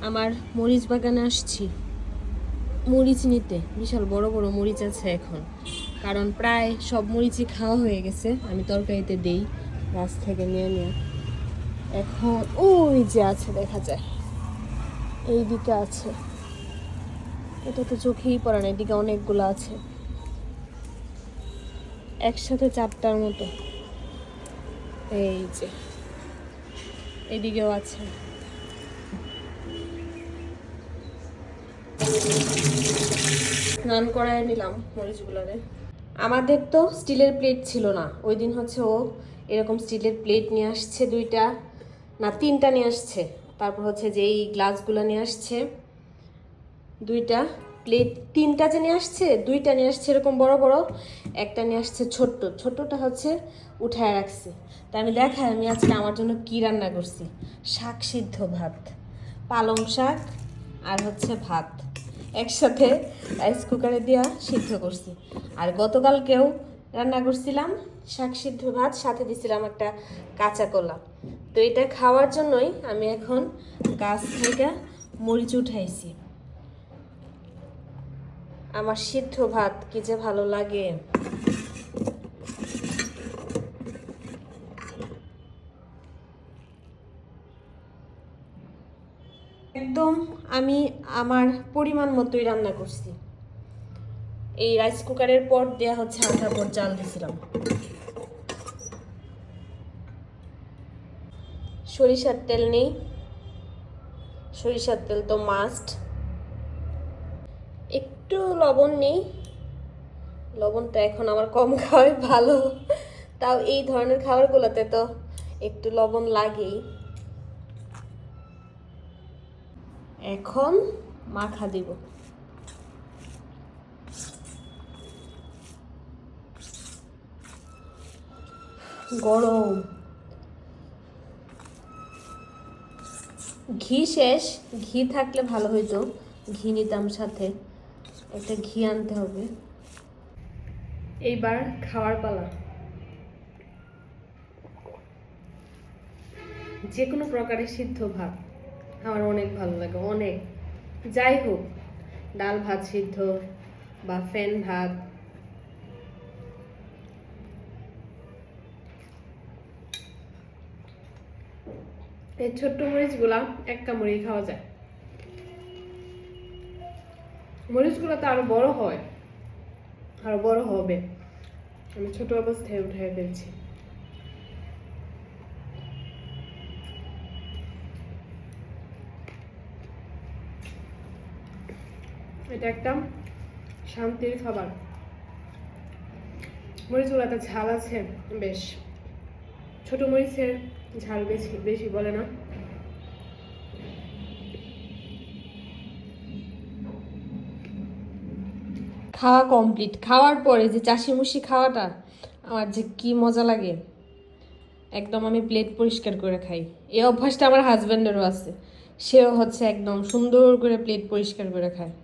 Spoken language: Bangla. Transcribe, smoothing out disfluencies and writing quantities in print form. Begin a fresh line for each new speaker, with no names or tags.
আমার মরিচ বাগানে আসছি মরিচ নিতে। বিশাল বড় বড় মরিচ আছে এখন, কারণ প্রায় সব মরিচই খাওয়া হয়ে গেছে। আমি তরকারিতে দেই গাছ থেকে নিয়ে নিয়ে। এখন ওই যে আছে, দেখা যায় এই দিকে আছে, এটা তো চোখেই পড়ে না। এদিকে অনেকগুলো আছে, একসাথে 4টার মতো। এই যে এদিকেও আছে। স্নান করায় নিলাম মরিচগুলোরে। আমাদের তো স্টিলের প্লেট ছিল না ওই দিন, হচ্ছে ও এরকম স্টিলের প্লেট নিয়ে আসছে 2টা না 3টা নিয়ে আসছে। তারপর হচ্ছে যে এই গ্লাসগুলো নিয়ে আসছে 2টা প্লেট, 3টা যে নিয়ে আসছে 2টা নিয়ে আসছে এরকম বড় বড়, একটা নিয়ে আসছে ছোট্ট, ছোট্টটা হচ্ছে উঠায় রাখছি। তা আমি দেখাই আমি আজকে আমার জন্য কি রান্না করছি। শাক সিদ্ধ ভাত, পালং শাক আর হচ্ছে ভাত একসাথে রাইস কুকারে দিয়া সিদ্ধ করছি। আর গতকালকেও রান্না করছিলাম শাক সিদ্ধ ভাত, সাথে দিছিলাম একটা কাঁচা কলা। তো এটা খাওয়ার জন্যই আমি এখন গাছ থেকে মরিচ উঠাইছি। আমার সিদ্ধ ভাত কি যে ভালো লাগে। একদম আমি আমার পরিমাণ মতোই রান্না করছি। এই রাইস কুকারের পর দেয়া হচ্ছে 1/2 পট চাল দিয়েছিলাম। সরিষার তেল নেই, সরিষার তেল তো মাস্ট। একটু লবণ নেই, লবণটা এখন আমার কম খাওয়াই ভালো, তাও এই ধরনের খাবারগুলোতে তো একটু লবণ লাগেই। এখন মাখা দিব। গরম ঘি শেষ, ঘি থাকলে ভালো হইতো, ঘি নিতাম সাথে, একটা ঘি আনতে হবে। এইবার খাওয়ার পালা। যে কোনো প্রকারের সিদ্ধ ভাত আমার অনেক ভালো লাগে, অনেক। যাই হোক, ডাল ভাত সিদ্ধ বা ফ্যান ভাত, এই ছোট্ট মরিচগুলা এক কামড়েই খাওয়া যায়। মরিচগুলো তো আরো বড় হয়, আরো বড় হবে। আমি ছোট অবস্থায় উঠে ফেলছি। এটা একটা শান্তির খাবার। মরিচগুলোতে ঝাল আছে বেশ, ছোট মরিচের ঝাল বেশি বেশি বলে না। খাওয়া কমপ্লিট। খাওয়ার পরে যে চাষিমুষি খাওয়াটা আমার যে কি মজা লাগে, একদম আমি প্লেট পরিষ্কার করে খাই। এই অভ্যাসটা আমার হাজব্যান্ডেরও আছে, সেও হচ্ছে একদম সুন্দর করে প্লেট পরিষ্কার করে খায়।